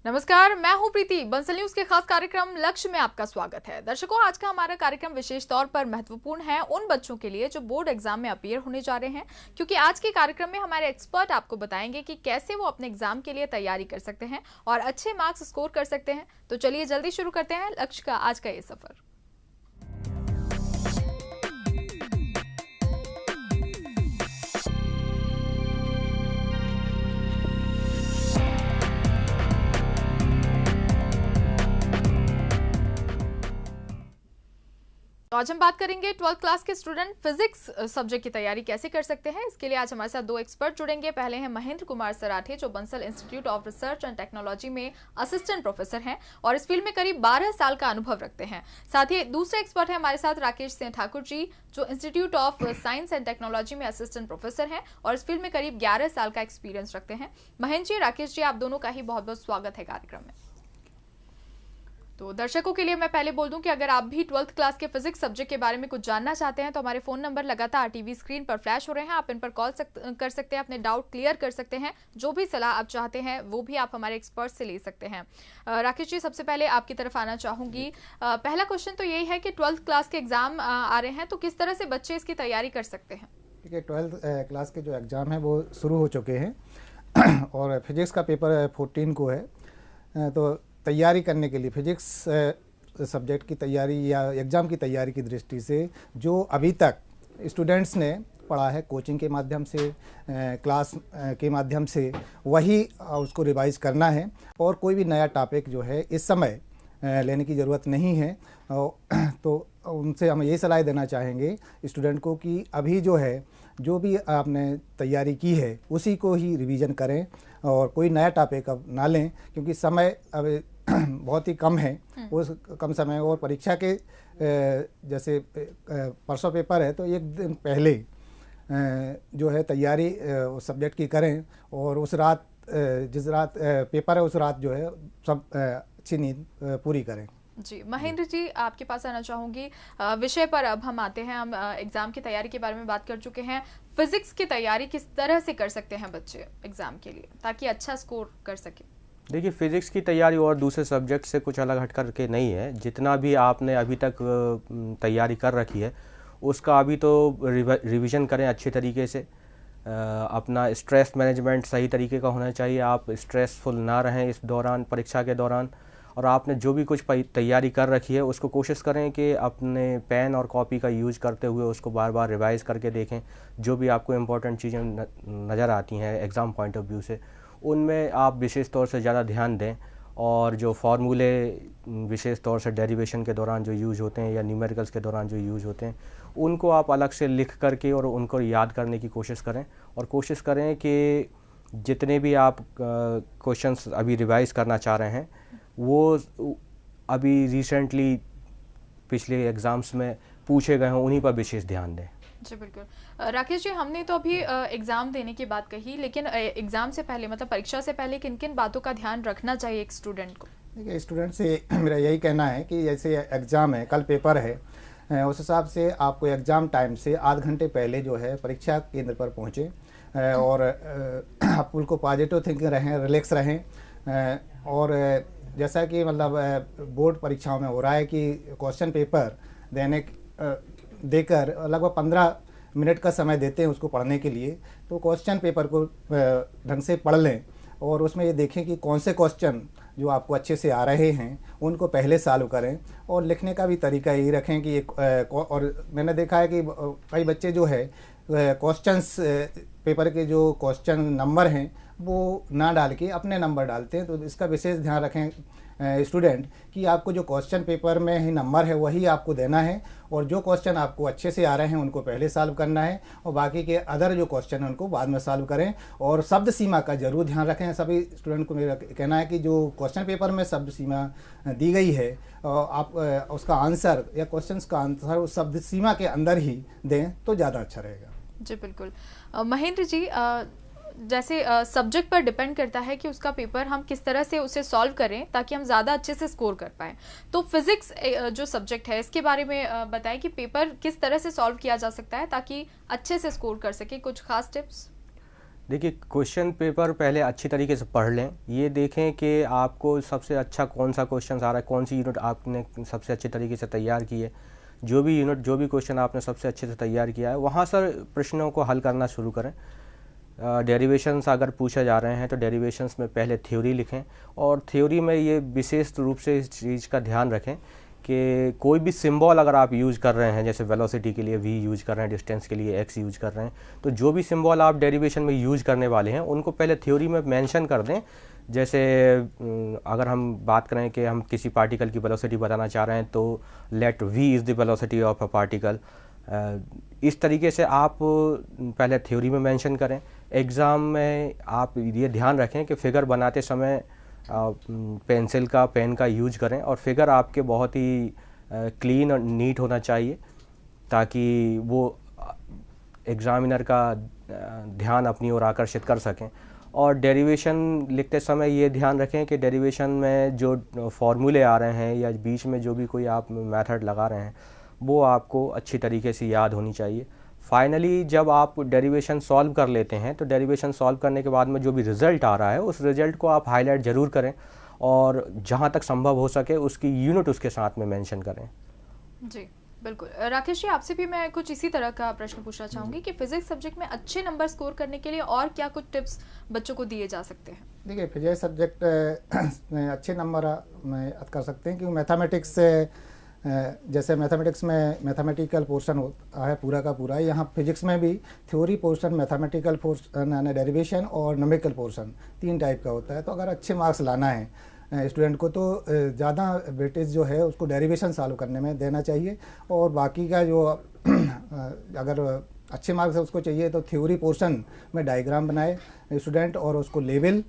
नमस्कार, मैं हूं प्रीति। बंसल न्यूज के खास कार्यक्रम लक्ष्य में आपका स्वागत है। दर्शकों, आज का हमारा कार्यक्रम विशेष तौर पर महत्वपूर्ण है उन बच्चों के लिए जो बोर्ड एग्जाम में अपीयर होने जा रहे हैं, क्योंकि आज के कार्यक्रम में हमारे एक्सपर्ट आपको बताएंगे कि कैसे वो अपने एग्जाम के लिए तैयारी कर सकते हैं और अच्छे मार्क्स स्कोर कर सकते हैं। तो चलिए जल्दी शुरू करते हैं लक्ष्य का आज का ये सफर। तो आज हम बात करेंगे 12th क्लास के स्टूडेंट फिजिक्स सब्जेक्ट की तैयारी कैसे कर सकते हैं। इसके लिए आज हमारे साथ दो एक्सपर्ट जुड़ेंगे। पहले हैं महेंद्र कुमार सराठे, जो Bansal institute of research and technology में असिस्टेंट प्रोफेसर हैं और इस फील्ड में करीब 12 साल का अनुभव रखते हैं। साथ ही दूसरे एक्सपर्ट हैं हमारे साथ राकेश सिंह ठाकुर जी, जो institute of science and technology में असिस्टेंट प्रोफेसर हैं और इस फील्ड में करीब 11 साल का एक्सपीरियंस रखते हैं। महेंद्र जी, राकेश जी, आप दोनों का ही बहुत बहुत स्वागत है कार्यक्रम में। तो दर्शकों के लिए मैं पहले बोल दूं कि अगर आप भी 12th क्लास के फिजिक्स सब्जेक्ट के बारे में कुछ जानना चाहते हैं तो हमारे फोन नंबर लगातार टीवी स्क्रीन पर फ्लैश हो रहे हैं। आप इन पर कॉल कर सकते हैं, अपने डाउट क्लियर कर सकते हैं। जो भी सलाह आप चाहते हैं वो भी आप हमारे एक्सपर्ट से ले सकते हैं। राकेश जी, सबसे पहले आपकी तरफ आना चाहूंगी। पहला क्वेश्चन तो यही है कि 12th क्लास के एग्जाम आ रहे हैं, तो किस तरह से बच्चे इसकी तैयारी कर सकते हैं? ठीक है, 12th क्लास के जो एग्ज़ाम है वो शुरू हो चुके हैं और फिजिक्स का पेपर 14 को है। तो तैयारी करने के लिए फिजिक्स सब्जेक्ट की तैयारी या एग्ज़ाम की तैयारी की दृष्टि से जो अभी तक स्टूडेंट्स ने पढ़ा है कोचिंग के माध्यम से, क्लास के माध्यम से, वही उसको रिवाइज करना है और कोई भी नया टॉपिक जो है इस समय लेने की ज़रूरत नहीं है। तो उनसे हम यही सलाह देना चाहेंगे स्टूडेंट को कि अभी जो भी आपने तैयारी की है उसी को ही रिवीजन करें और कोई नया टॉपिक अब ना लें, क्योंकि समय अब बहुत ही कम है। उस कम समय और परीक्षा के जैसे परसों पेपर है तो एक दिन पहले जो है तैयारी उस सब्जेक्ट की करें और उस रात जिस रात पेपर है उस रात जो है सब अच्छी नींद पूरी करें। जी, महेंद्र जी, आपके पास आना चाहूंगी। विषय पर अब हम आते हैं। हम एग्जाम की तैयारी के बारे में बात कर चुके हैं। फिजिक्स की तैयारी किस तरह से कर सकते हैं बच्चे एग्जाम के लिए ताकि अच्छा स्कोर कर सके? देखिए, फिज़िक्स की तैयारी और दूसरे सब्जेक्ट से कुछ अलग हट कर के नहीं है। जितना भी आपने अभी तक तैयारी कर रखी है उसका अभी तो रिवीजन करें अच्छे तरीके से। अपना स्ट्रेस मैनेजमेंट सही तरीके का होना चाहिए। आप स्ट्रेसफुल ना रहें इस दौरान, परीक्षा के दौरान। और आपने जो भी कुछ तैयारी कर रखी है उसको कोशिश करें कि अपने पेन और कॉपी का यूज़ करते हुए उसको बार बार रिवाइज़ करके देखें। जो भी आपको इम्पोर्टेंट चीज़ें नज़र आती हैं एग्ज़ाम पॉइंट ऑफ व्यू से, उनमें आप विशेष तौर से ज़्यादा ध्यान दें। और जो फार्मूले विशेष तौर से डेरिवेशन के दौरान जो यूज़ होते हैं या न्यूमेरिकल्स के दौरान जो यूज़ होते हैं, उनको आप अलग से लिख करके और उनको याद करने की कोशिश करें। और कोशिश करें कि जितने भी आप क्वेश्चंस अभी रिवाइज़ करना चाह रहे हैं वो अभी रिसेंटली पिछले एग्ज़ाम्स में पूछे गए हों, उन्हीं पर विशेष ध्यान दें। जी बिल्कुल। राकेश जी, हमने तो अभी एग्जाम देने की बात कही, लेकिन एग्जाम से पहले मतलब परीक्षा से पहले किन किन बातों का ध्यान रखना चाहिए एक स्टूडेंट को? देखिए, स्टूडेंट से मेरा यही कहना है कि जैसे एग्ज़ाम है, कल पेपर है, उस हिसाब से आपको एग्ज़ाम टाइम से आध घंटे पहले जो है परीक्षा केंद्र पर पहुँचें और आप बिल्कुल पॉजिटिव थिंकिंग रहें, रिलैक्स रहें। और जैसा कि मतलब बोर्ड परीक्षाओं में हो रहा है कि क्वेश्चन पेपर देकर लगभग 15 मिनट का समय देते हैं उसको पढ़ने के लिए, तो क्वेश्चन पेपर को ढंग से पढ़ लें और उसमें ये देखें कि कौन से क्वेश्चन जो आपको अच्छे से आ रहे हैं उनको पहले सॉल्व करें। और लिखने का भी तरीका यही रखें कि और मैंने देखा है कि कई बच्चे जो है क्वेश्चंस पेपर के जो क्वेश्चन नंबर हैं वो ना डाल के अपने नंबर डालते हैं। तो इसका विशेष ध्यान रखें स्टूडेंट कि आपको जो क्वेश्चन पेपर में ही नंबर है वही आपको देना है और जो क्वेश्चन आपको अच्छे से आ रहे हैं उनको पहले सॉल्व करना है और बाकी के अदर जो क्वेश्चन हैं उनको बाद में सॉल्व करें। और शब्द सीमा का जरूर ध्यान रखें। सभी स्टूडेंट को मेरा कहना है कि जो क्वेश्चन पेपर में शब्द सीमा दी गई है आप उसका आंसर या क्वेश्चन का आंसर उस शब्द सीमा के अंदर ही दें तो ज़्यादा अच्छा रहेगा। जी बिल्कुल। महेंद्र जी, जैसे सब्जेक्ट पर डिपेंड करता है कि उसका पेपर हम किस तरह से उसे सॉल्व करें ताकि हम ज़्यादा अच्छे से स्कोर कर पाएँ। तो फिजिक्स जो सब्जेक्ट है इसके बारे में बताएं कि पेपर किस तरह से सॉल्व किया जा सकता है ताकि अच्छे से स्कोर कर सके। कुछ खास टिप्स? देखिए, क्वेश्चन पेपर पहले अच्छी तरीके से पढ़ लें, ये देखें कि आपको सबसे अच्छा कौन सा क्वेश्चन आ रहा है, कौन सी यूनिट आपने सबसे अच्छे तरीके से तैयार की है। जो भी यूनिट, जो भी क्वेश्चन आपने सबसे अच्छे से तैयार किया है, वहाँ से प्रश्नों को हल करना शुरू करें। डेरिवेशंस अगर पूछे जा रहे हैं तो डेरिवेशंस में पहले थ्योरी लिखें, और थ्योरी में ये विशेष रूप से इस चीज़ का ध्यान रखें कि कोई भी सिंबल अगर आप यूज़ कर रहे हैं, जैसे वेलोसिटी के लिए v यूज़ कर रहे हैं, डिस्टेंस के लिए x यूज़ कर रहे हैं, तो जो भी सिंबल आप डेरिवेशन में यूज़ करने वाले हैं उनको पहले थ्योरी में मेंशन कर दें। जैसे अगर हम बात करें कि हम किसी पार्टिकल की वेलोसिटी बताना चाह रहे हैं तो let v is the velocity of a particle. इस तरीके से आप पहले थ्योरी में मेंशन करें। एग्ज़ाम में आप ये ध्यान रखें कि फ़िगर बनाते समय पेंसिल का, पेन का यूज करें, और फिगर आपके बहुत ही क्लीन और नीट होना चाहिए ताकि वो एग्ज़ामिनर का ध्यान अपनी ओर आकर्षित कर सकें। और डेरिवेशन लिखते समय ये ध्यान रखें कि डेरिवेशन में जो फॉर्मूले आ रहे हैं या बीच में जो भी कोई आप मेथड लगा रहे हैं वो आपको अच्छी तरीके से याद होनी चाहिए। फाइनली जब आप डेरिवेशन सॉल्व कर लेते हैं तो डेरिवेशन सॉल्व करने के बाद में जो भी रिज़ल्ट आ रहा है उस रिज़ल्ट को आप हाईलाइट ज़रूर करें, और जहां तक संभव हो सके उसकी यूनिट उसके साथ में मेंशन करें। जी बिल्कुल। राकेश जी, आपसे भी मैं कुछ इसी तरह का प्रश्न पूछना चाहूँगी कि फिजिक्स सब्जेक्ट में अच्छे नंबर स्कोर करने के लिए और क्या कुछ टिप्स बच्चों को दिए जा सकते हैं? देखिए, फिजिक्स सब्जेक्ट में अच्छे नंबर में कर सकते हैं क्योंकि मैथमेटिक्स जैसे मैथमेटिक्स में मैथमेटिकल पोर्शन होता है पूरा का पूरा, यहाँ फिजिक्स में भी theory portion, mathematical portion, derivation और न्यूमेरिकल पोर्शन 3 टाइप का होता है। तो अगर अच्छे मार्क्स लाना है स्टूडेंट को तो ज़्यादा वेटेज जो है उसको डेरिवेशन सॉल्व करने में देना चाहिए, और बाकी का जो अगर अच्छे मार्क्स उसको चाहिए तो थ्योरी पोर्शन में डायग्राम बनाए स्टूडेंट और उसको लेवल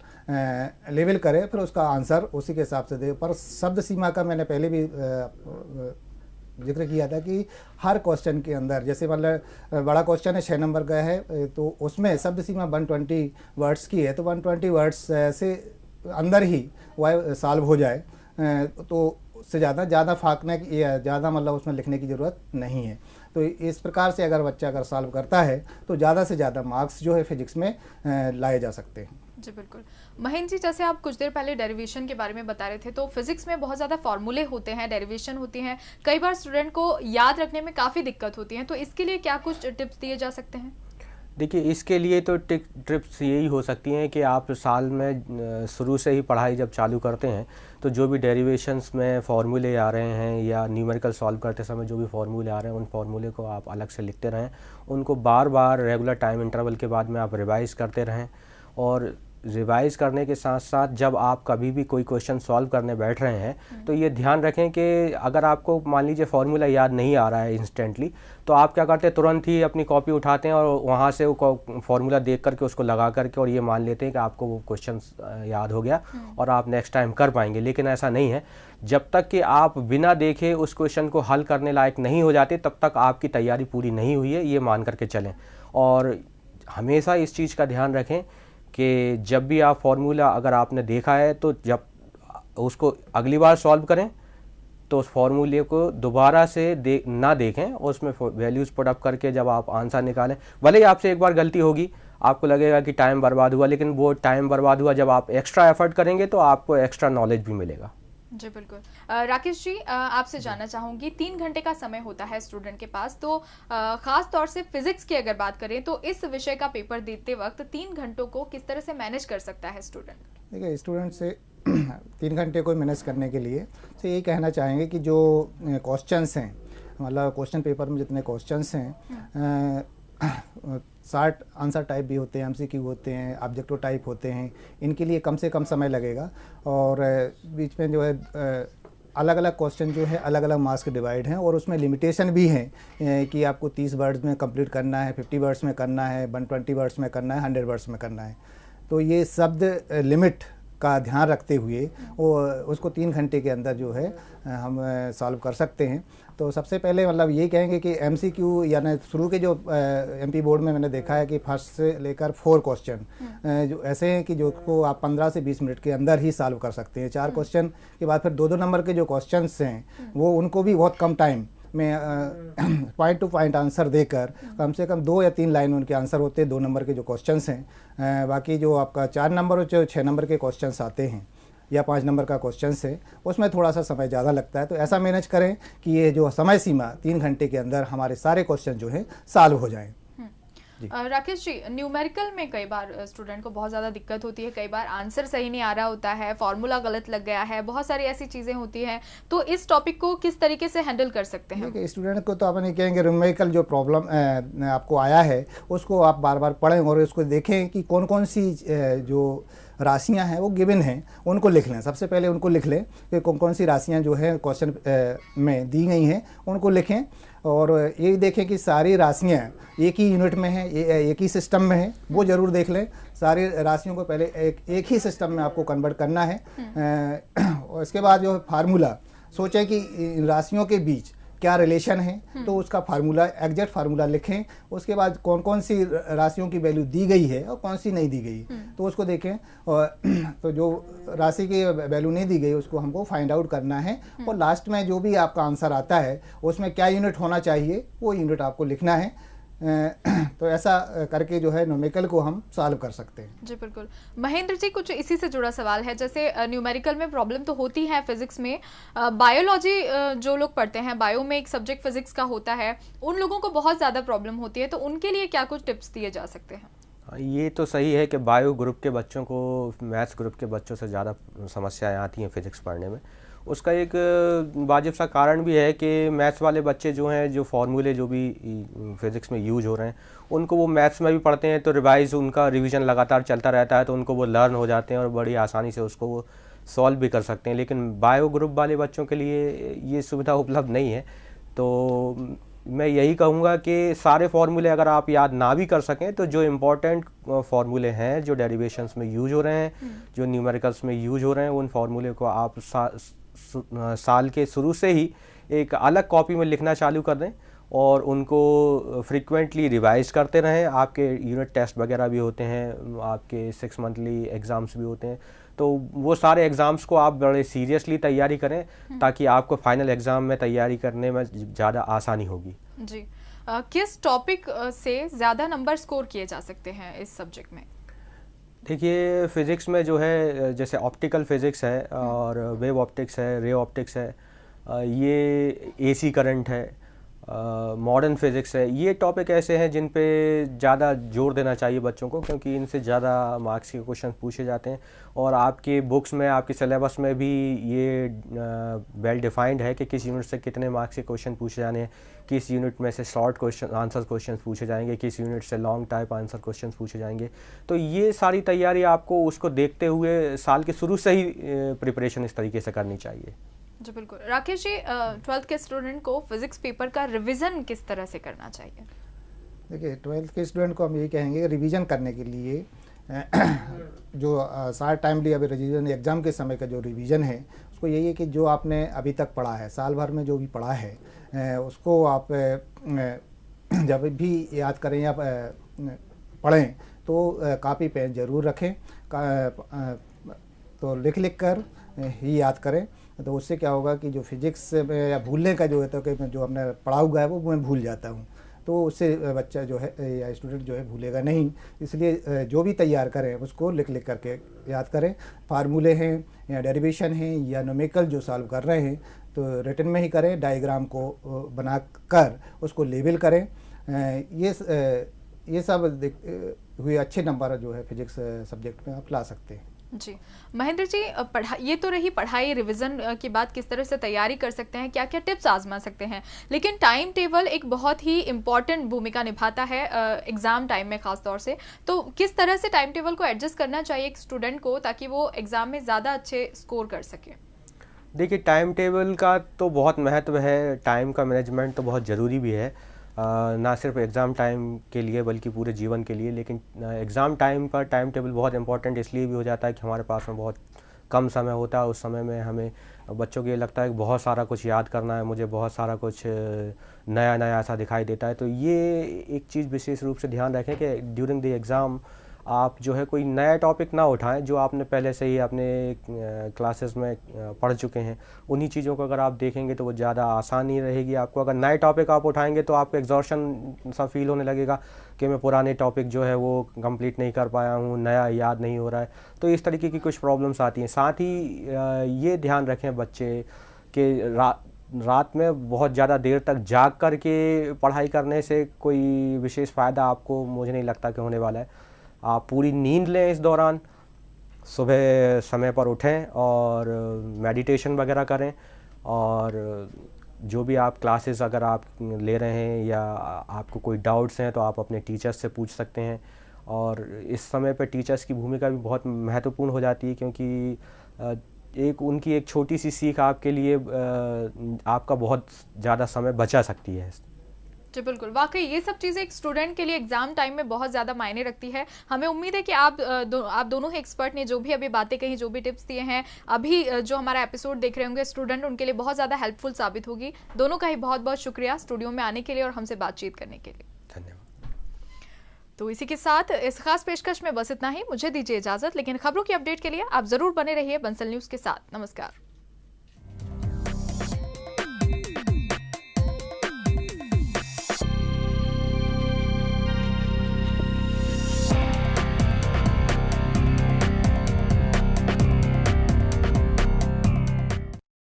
करे, फिर उसका आंसर उसी के हिसाब से दे। पर शब्द सीमा का मैंने पहले भी जिक्र किया था कि हर क्वेश्चन के अंदर, जैसे मतलब बड़ा क्वेश्चन है 6 नंबर का है तो उसमें शब्द सीमा 120 वर्ड्स की है, तो 120 वर्ड्स से अंदर ही वह सॉल्व हो जाए, तो उससे ज़्यादा फाँकने की, ज़्यादा मतलब उसमें लिखने की ज़रूरत नहीं है। तो इस प्रकार से अगर बच्चा अगर सॉल्व करता है तो ज़्यादा से ज़्यादा मार्क्स जो है फिजिक्स में लाए जा सकते हैं। जी बिल्कुल। महेंद्र जी, जैसे आप कुछ देर पहले डेरिवेशन के बारे में बता रहे थे, तो फिजिक्स में बहुत ज़्यादा फॉर्मूले होते हैं, डेरिवेशन होती हैं, कई बार स्टूडेंट को याद रखने में काफ़ी दिक्कत होती है, तो इसके लिए क्या कुछ टिप्स दिए जा सकते हैं? देखिए, इसके लिए तो टिप्स यही हो सकती हैं कि आप साल में शुरू से ही पढ़ाई जब चालू करते हैं तो जो भी डेरिवेशंस में फार्मूले आ रहे हैं या न्यूमेरिकल सॉल्व करते समय जो भी फार्मूले आ रहे हैं उन फार्मूले को आप अलग से लिखते रहें, उनको बार बार रेगुलर टाइम इंटरवल के बाद में आप रिवाइज़ करते रहें। और रिवाइज़ करने के साथ साथ जब आप कभी भी कोई क्वेश्चन सॉल्व करने बैठ रहे हैं तो ये ध्यान रखें कि अगर आपको मान लीजिए फार्मूला याद नहीं आ रहा है इंस्टेंटली, तो आप क्या करते हैं, तुरंत ही अपनी कॉपी उठाते हैं और वहाँ से वो फार्मूला देख करके उसको लगा करके और ये मान लेते हैं कि आपको वो क्वेश्चन याद हो गया और आप नेक्स्ट टाइम कर पाएंगे। लेकिन ऐसा नहीं है। जब तक कि आप बिना देखे उस क्वेश्चन को हल करने लायक नहीं हो जाते तब तक आपकी तैयारी पूरी नहीं हुई है, ये मान करके चलें। और हमेशा इस चीज़ का ध्यान रखें कि जब भी आप फार्मूला अगर आपने देखा है तो जब उसको अगली बार सॉल्व करें तो उस फार्मूले को दोबारा से ना देखें और उसमें वैल्यूज़ पुट अप करके जब आप आंसर निकालें, भले ही आपसे एक बार गलती होगी, आपको लगेगा कि टाइम बर्बाद हुआ, लेकिन वो टाइम बर्बाद हुआ जब आप एक्स्ट्रा एफर्ट करेंगे तो आपको एक्स्ट्रा नॉलेज भी मिलेगा। जी बिल्कुल। राकेश जी, आपसे जानना चाहूँगी, 3 घंटे का समय होता है स्टूडेंट के पास, तो ख़ास तौर से फिजिक्स की अगर बात करें तो इस विषय का पेपर देते वक्त 3 घंटों को किस तरह से मैनेज कर सकता है स्टूडेंट? देखिए, स्टूडेंट से 3 घंटे को मैनेज करने के लिए तो यही कहना चाहेंगे कि जो क्वेश्चंस हैं, मतलब क्वेश्चन पेपर में जितने क्वेश्चंस हैं, शार्ट आंसर टाइप भी होते हैं, एमसीक्यू होते हैं, ऑब्जेक्टिव टाइप होते हैं, इनके लिए कम से कम समय लगेगा। और बीच में जो है अलग अलग क्वेश्चन जो है अलग अलग मार्क्स के डिवाइड हैं और उसमें लिमिटेशन भी है कि आपको 30 वर्ड्स में कंप्लीट करना है, 50 वर्ड्स में करना है, 120 वर्ड्स में करना है, 100 वर्ड्स में करना है। तो ये शब्द लिमिट का ध्यान रखते हुए वो उसको 3 घंटे के अंदर जो है हम सॉल्व कर सकते हैं। तो सबसे पहले मतलब ये कहेंगे कि एमसीक्यू यानी शुरू के जो एमपी बोर्ड में मैंने देखा है कि फर्स्ट से लेकर 4 क्वेश्चन जो ऐसे हैं कि जो को आप 15 से 20 मिनट के अंदर ही सॉल्व कर सकते हैं। 4 क्वेश्चन के बाद फिर 2-2 नंबर के जो क्वेश्चंस हैं वो उनको भी बहुत कम टाइम में पॉइंट टू पॉइंट आंसर देकर कम से कम 2 या 3 लाइन उनके आंसर होते हैं, 2 नंबर के जो क्वेश्चंस हैं। बाकी जो आपका 4 नंबर और जो 6 नंबर के क्वेश्चंस आते हैं या 5 नंबर का क्वेश्चंस है, उसमें थोड़ा सा समय ज़्यादा लगता है। तो ऐसा मैनेज करें कि ये जो समय सीमा 3 घंटे के अंदर हमारे सारे क्वेश्चन जो हैं सॉल्व हो जाएँ। राकेश जी, न्यूमेरिकल में कई बार स्टूडेंट को बहुत ज़्यादा दिक्कत होती है, कई बार आंसर सही नहीं आ रहा होता है, फॉर्मूला गलत लग गया है, बहुत सारी ऐसी चीज़ें होती हैं। तो इस टॉपिक को किस तरीके से हैंडल कर सकते हैं? देखिए, स्टूडेंट को तो आप नहीं कहेंगे, न्यूमेरिकल जो प्रॉब्लम आपको आया है उसको आप बार बार पढ़ें और उसको देखें कि कौन कौन सी जो राशियां हैं वो गिवन हैं, उनको लिख लें। सबसे पहले उनको लिख लें कि कौन कौन सी राशियां जो है क्वेश्चन में दी गई हैं, उनको लिखें। और ये देखें कि सारी राशियां एक ही यूनिट में हैं, एक ही सिस्टम में हैं, वो ज़रूर देख लें। सारी राशियों को पहले एक ही सिस्टम में आपको कन्वर्ट करना है। और इसके बाद जो फार्मूला, सोचें कि इन राशियों के बीच क्या रिलेशन है, तो उसका फार्मूला, एग्जैक्ट फार्मूला लिखें। उसके बाद कौन कौन सी राशियों की वैल्यू दी गई है और कौन सी नहीं दी गई, तो उसको देखें। और तो जो राशि की वैल्यू नहीं दी गई उसको हमको फाइंड आउट करना है। और लास्ट में जो भी आपका आंसर आता है उसमें क्या यूनिट होना चाहिए, वो यूनिट आपको लिखना है। तो ऐसा करके जो है न्यूमेरिकल को हम सॉल्व कर सकते हैं। जी बिल्कुल। महेंद्र जी, कुछ इसी से जुड़ा सवाल है। जैसे न्यूमेरिकल में प्रॉब्लम तो होती है फिजिक्स में, बायोलॉजी जो लोग पढ़ते हैं, बायो में एक सब्जेक्ट फिजिक्स का होता है, उन लोगों को बहुत ज़्यादा प्रॉब्लम होती है, तो उनके लिए क्या कुछ टिप्स दिए जा सकते हैं? ये तो सही है कि बायो ग्रुप के बच्चों को मैथ्स ग्रुप के बच्चों से ज़्यादा समस्याएं आती हैं फिज़िक्स पढ़ने में। उसका एक वाजिब सा कारण भी है कि मैथ्स वाले बच्चे जो हैं, जो फार्मूले जो भी फिज़िक्स में यूज हो रहे हैं, उनको वो मैथ्स में भी पढ़ते हैं, तो उनका रिवीजन लगातार चलता रहता है, तो उनको वो लर्न हो जाते हैं और बड़ी आसानी से उसको वो सॉल्व भी कर सकते हैं। लेकिन बायो ग्रुप वाले बच्चों के लिए ये सुविधा उपलब्ध नहीं है। तो मैं यही कहूँगा कि सारे फार्मूले अगर आप याद ना भी कर सकें, तो जो इम्पोर्टेंट फार्मूले हैं, जो डेरिवेशंस में यूज हो रहे हैं, जो न्यूमेरिकल्स में यूज हो रहे हैं, उन फार्मूले को आप साल के शुरू से ही एक अलग कॉपी में लिखना चालू कर दें और उनको फ्रीक्वेंटली रिवाइज करते रहें। आपके यूनिट टेस्ट वगैरह भी होते हैं, आपके 6 मंथली एग्ज़ाम्स भी होते हैं, तो वो सारे एग्ज़ाम्स को आप बड़े सीरियसली तैयारी करें ताकि आपको फाइनल एग्ज़ाम में तैयारी करने में ज़्यादा आसानी होगी। जी, किस टॉपिक से ज़्यादा नंबर स्कोर किए जा सकते हैं इस सब्जेक्ट में? देखिए, फ़िज़िक्स में जो है, जैसे ऑप्टिकल फ़िज़िक्स है और वेव ऑप्टिक्स है, रे ऑप्टिक्स है, ये एसी करंट है, मॉडर्न फिज़िक्स है, ये टॉपिक ऐसे हैं जिन पे ज़्यादा जोर देना चाहिए बच्चों को, क्योंकि इनसे ज़्यादा मार्क्स के क्वेश्चन पूछे जाते हैं। और आपके बुक्स में, आपके सिलेबस में भी ये वेल डिफाइंड है कि किस यूनिट से कितने मार्क्स के क्वेश्चन पूछे जाने हैं, किस यूनिट में से शॉर्ट क्वेश्चन आंसर क्वेश्चन पूछे जाएंगे, किस यूनिट से लॉन्ग टाइप आंसर क्वेश्चन पूछे जाएंगे। तो ये सारी तैयारी आपको उसको देखते हुए साल के शुरू से ही प्रिपरेशन इस तरीके से करनी चाहिए। जी बिल्कुल। राकेश जी, 12th के स्टूडेंट को फिजिक्स पेपर का रिवीजन किस तरह से करना चाहिए? देखिए, 12th के स्टूडेंट को हम यही कहेंगे, रिवीजन करने के लिए जो शार्ट टाइमली अभी रिवीजन एग्ज़ाम के समय का जो रिवीजन है, उसको यही है कि जो आपने अभी तक पढ़ा है, साल भर में जो भी पढ़ा है, उसको आप जब भी याद करें या पढ़ें तो कापी पेन ज़रूर रखें, तो लिख कर ही याद करें। तो उससे क्या होगा कि जो फिजिक्स में या भूलने का जो है, तो कि जो हमने पढ़ा हुआ है वो मैं भूल जाता हूँ, तो उससे बच्चा जो है या स्टूडेंट जो है भूलेगा नहीं। इसलिए जो भी तैयार करें उसको लिख करके याद करें। फार्मूले हैं या डेरिवेशन हैं या न्यूमेरिकल जो सॉल्व कर रहे हैं, तो रिटन में ही करें, डायग्राम को बना कर उसको लेबल करें। ये सब हुए अच्छे नंबर जो है फिजिक्स सब्जेक्ट में आप ला सकते हैं। जी महेंद्र जी, ये तो रही पढ़ाई, रिवीजन की बात, किस तरह से तैयारी कर सकते हैं, क्या क्या टिप्स आजमा सकते हैं, लेकिन टाइम टेबल एक बहुत ही इम्पॉर्टेंट भूमिका निभाता है एग्ज़ाम टाइम में ख़ास तौर से। तो किस तरह से टाइम टेबल को एडजस्ट करना चाहिए एक स्टूडेंट को ताकि वो एग्ज़ाम में ज़्यादा अच्छे स्कोर कर सके? देखिए, टाइम टेबल का तो बहुत महत्व है, टाइम का मैनेजमेंट तो बहुत ज़रूरी भी है, ना सिर्फ एग्ज़ाम टाइम के लिए बल्कि पूरे जीवन के लिए। लेकिन एग्ज़ाम टाइम पर टाइम टेबल बहुत इंपॉर्टेंट इसलिए भी हो जाता है कि हमारे पास में बहुत कम समय होता है। उस समय में हमें बच्चों को ये लगता है कि बहुत सारा कुछ याद करना है, मुझे बहुत सारा कुछ नया नया ऐसा दिखाई देता है। तो ये एक चीज़ विशेष रूप से ध्यान रखें कि ड्यूरिंग द एग्ज़ाम आप जो है कोई नया टॉपिक ना उठाएं जो आपने पहले से ही अपने क्लासेस में पढ़ चुके हैं। उन्हीं चीज़ों को अगर आप देखेंगे तो वो ज़्यादा आसानी रहेगी आपको। अगर नए टॉपिक आप उठाएंगे तो आपको एग्जॉर्शन सा फील होने लगेगा कि मैं पुराने टॉपिक जो है वो कंप्लीट नहीं कर पाया हूँ, नया याद नहीं हो रहा है, तो इस तरीके की कुछ प्रॉब्लम्स आती हैं। साथ ही ये ध्यान रखें बच्चे कि रात में बहुत ज़्यादा देर तक जाग कर के पढ़ाई करने से कोई विशेष फ़ायदा आपको मुझे नहीं लगता कि होने वाला है। आप पूरी नींद लें इस दौरान, सुबह समय पर उठें और मेडिटेशन वगैरह करें, और जो भी आप क्लासेस अगर आप ले रहे हैं या आपको कोई डाउट्स हैं तो आप अपने टीचर्स से पूछ सकते हैं। और इस समय पर टीचर्स की भूमिका भी बहुत महत्वपूर्ण हो जाती है, क्योंकि उनकी एक छोटी सी सीख आपके लिए आपका बहुत ज़्यादा समय बचा सकती है। जी बिल्कुल, वाकई ये सब चीज़ें एक स्टूडेंट के लिए एग्जाम टाइम में बहुत ज़्यादा मायने रखती है। हमें उम्मीद है कि आप दोनों ही एक्सपर्ट ने जो भी अभी बातें कही, जो भी टिप्स दिए हैं, अभी जो हमारा एपिसोड देख रहे होंगे स्टूडेंट, उनके लिए बहुत ज़्यादा हेल्पफुल साबित होगी। दोनों का ही बहुत बहुत शुक्रिया स्टूडियो में आने के लिए और हमसे बातचीत करने के लिए। धन्यवाद। तो इसी के साथ इस खास पेशकश में बस इतना ही। मुझे दीजिए इजाजत, लेकिन खबरों की अपडेट के लिए आप जरूर बने रहिए बंसल न्यूज़ के साथ। नमस्कार।